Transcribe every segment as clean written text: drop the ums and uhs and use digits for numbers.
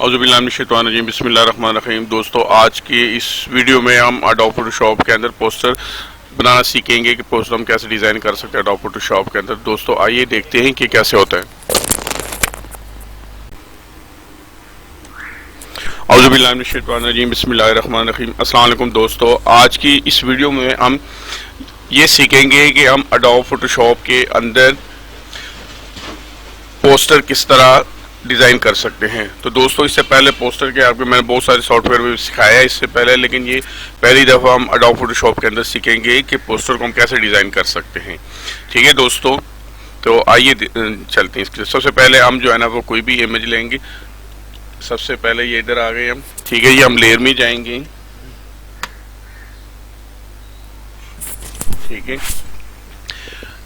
औज़ुबिल्लाहिमिनश्शैतानिर्रजीम बिस्मिल्लाहिर्रहमानिर्रहीम। दोस्तों, आज की इस वीडियो में हम एडोब फोटोशॉप के अंदर पोस्टर बनाना सीखेंगे कि पोस्टर हम कैसे डिज़ाइन कर सकते हैं एडोब फोटोशॉप के अंदर। दोस्तों, आइए देखते हैं कि कैसे होता है। औज़ुबिल्लाहिमिनश्शैतानिर्रजीम बिस्मिल्लाहिर्रहमानिर्रहीम। अस्सलाम वालेकुम दोस्तों, आज की इस वीडियो में हम ये सीखेंगे कि हम एडोब फोटोशॉप के अंदर पोस्टर किस तरह डिज़ाइन कर सकते हैं। तो दोस्तों, इससे पहले पोस्टर के आपको मैंने बहुत सारे सॉफ्टवेयर में सिखाया है इससे पहले, लेकिन ये पहली दफ़ा हम एडोब फोटोशॉप के अंदर सीखेंगे कि पोस्टर को हम कैसे डिज़ाइन कर सकते हैं। ठीक है दोस्तों, तो आइए चलते हैं इसके। सबसे पहले हम जो है ना वो कोई भी इमेज लेंगे। सबसे पहले ये इधर आ गए हम। ठीक है, ये हम लेयर में जाएंगे। ठीक है,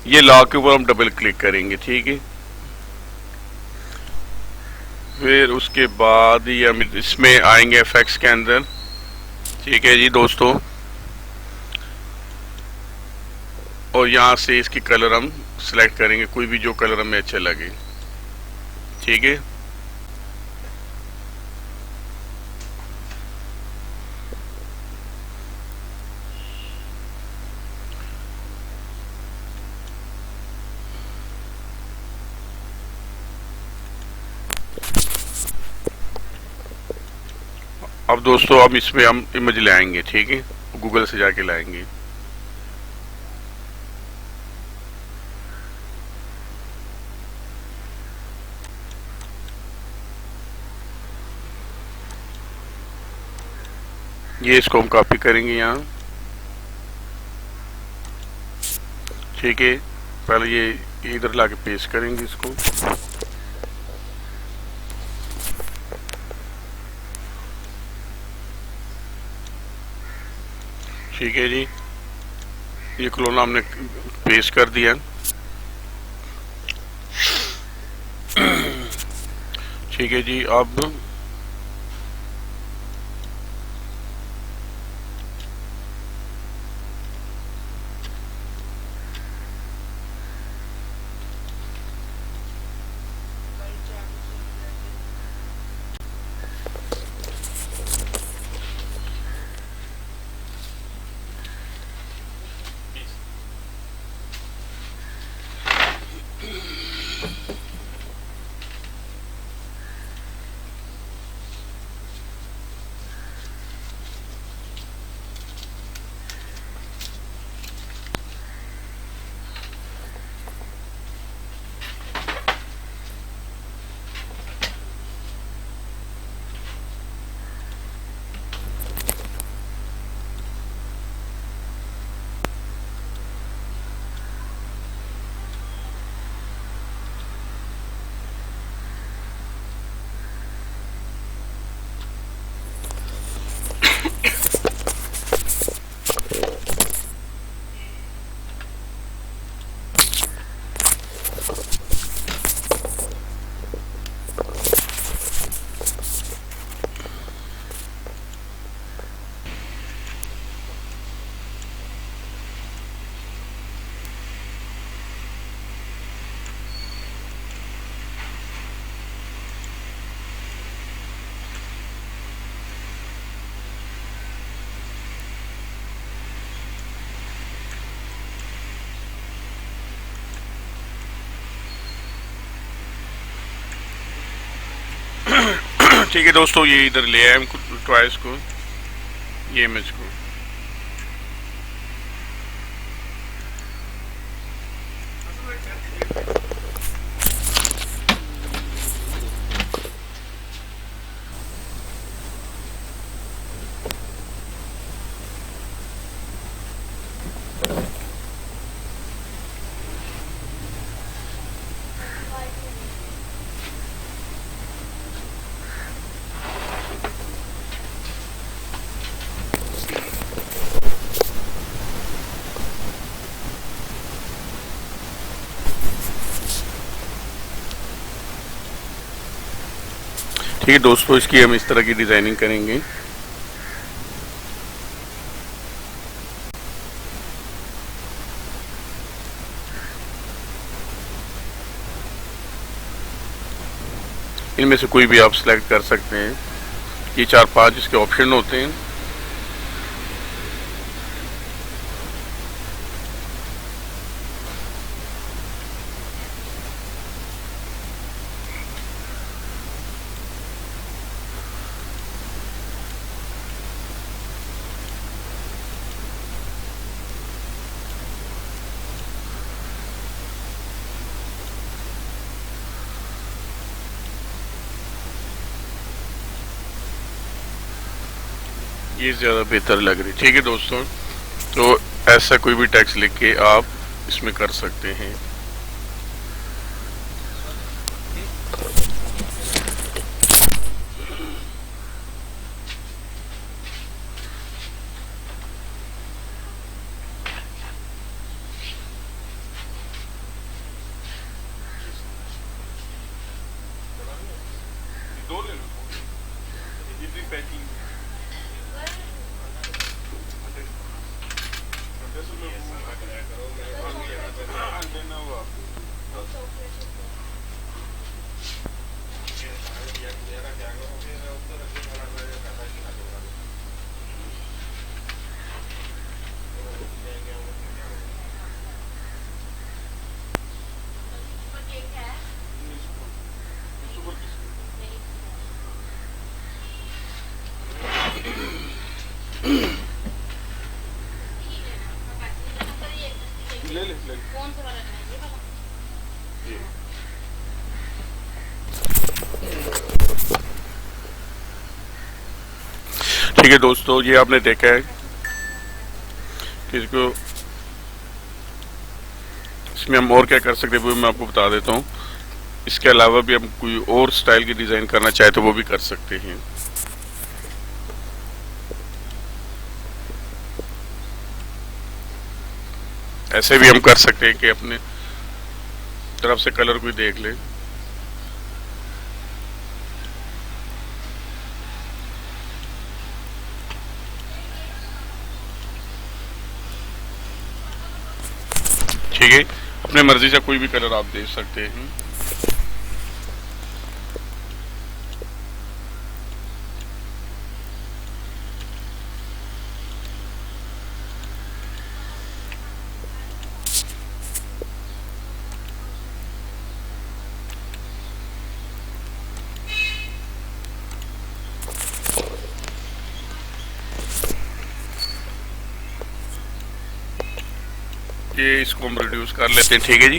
ये लॉक के ऊपर हम डबल क्लिक करेंगे। ठीक है, फिर उसके बाद ये हम इसमें आएंगे एफएक्स के अंदर। ठीक है जी दोस्तों, और यहाँ से इसकी कलर हम सिलेक्ट करेंगे, कोई भी जो कलर हमें अच्छे लगे। ठीक है, अब दोस्तों हम इसमें हम इमेज लाएंगे। ठीक है, गूगल से जाके लाएंगे। ये इसको हम कॉपी करेंगे यहाँ। ठीक है, पहले ये इधर लाके पेस्ट करेंगे इसको। ठीक है जी, ये क्लोना हमने पेस्ट कर दिया। ठीक है जी, अब ठीक है दोस्तों, ये इधर ले आए हम ट्वाइस को, ये इमेज को। ठीक है दोस्तों, इसकी हम इस तरह की डिज़ाइनिंग करेंगे। इनमें से कोई भी आप सिलेक्ट कर सकते हैं। ये 4-5 इसके ऑप्शन होते हैं। ये ज़्यादा बेहतर लग रही, ठीक है दोस्तों। तो ऐसा कोई भी टेक्स्ट लिख के आप इसमें कर सकते हैं। ठीक है दोस्तों, ये आपने देखा है कि इसको इसमें हम और क्या कर सकते हैं वो मैं आपको बता देता हूँ। इसके अलावा भी हम कोई और स्टाइल की डिज़ाइन करना चाहे तो वो भी कर सकते हैं। ऐसे भी हम कर सकते हैं कि अपने तरफ से कलर कोई देख ले। ठीक है, अपने मर्जी से कोई भी कलर आप दे सकते हैं। ये इसको हम रिड्यूस कर लेते हैं, ठीक है जी।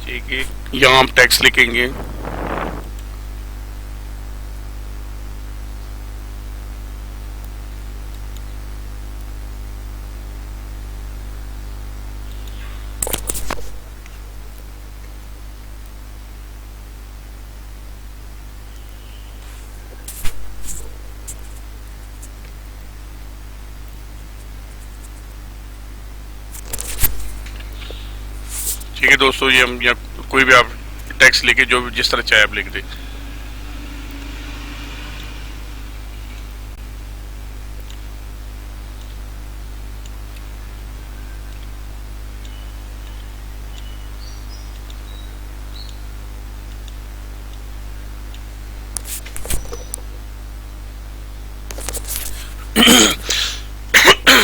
ठीक है, यहाँ हम टेक्स्ट लिखेंगे। ठीक है दोस्तों, ये हम या कोई भी आप टेक्स्ट लिखे जो भी जिस तरह चाहे आप लिख दें।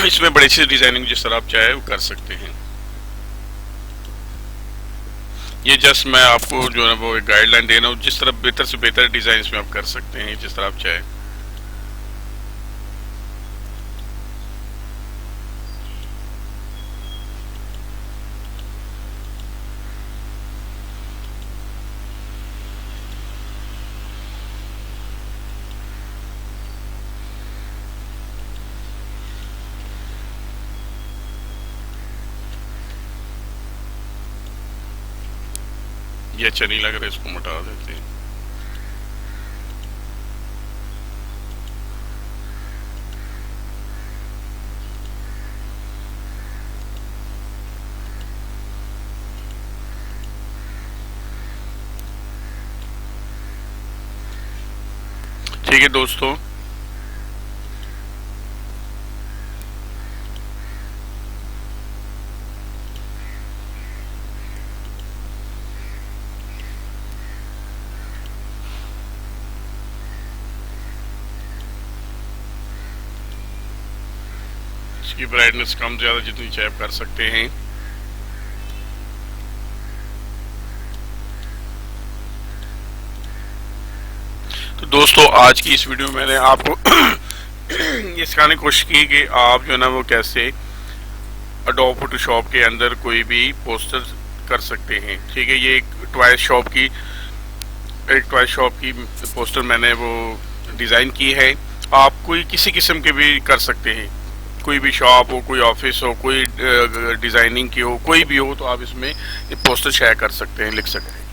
इसमें बड़ी अच्छी डिजाइनिंग जिस तरह आप चाहे वो कर सकते हैं। ये जस्ट मैं आपको जो है वो एक गाइडलाइन दे रहा हूँ, जिस तरह बेहतर से बेहतर डिजाइन इसमें आप कर सकते हैं जिस तरह आप चाहे। ये अच्छा नहीं लग रहा, इसको मिटा देते हैं। ठीक है दोस्तों, इसकी ब्राइटनेस कम ज़्यादा जितनी चाहे आप कर सकते हैं। तो दोस्तों आज की इस वीडियो में मैंने आपको ये सिखाने की कोशिश की कि आप जो है ना वो कैसे एडोब फोटोशॉप के अंदर कोई भी पोस्टर कर सकते हैं। ठीक है, ये एक टॉय शॉप की पोस्टर मैंने वो डिज़ाइन की है। आप कोई किसी किस्म के भी कर सकते हैं, कोई भी शॉप हो, कोई ऑफिस हो, कोई डिज़ाइनिंग की हो, कोई भी हो, तो आप इसमें पोस्टर शेयर कर सकते हैं, लिख सकते हैं।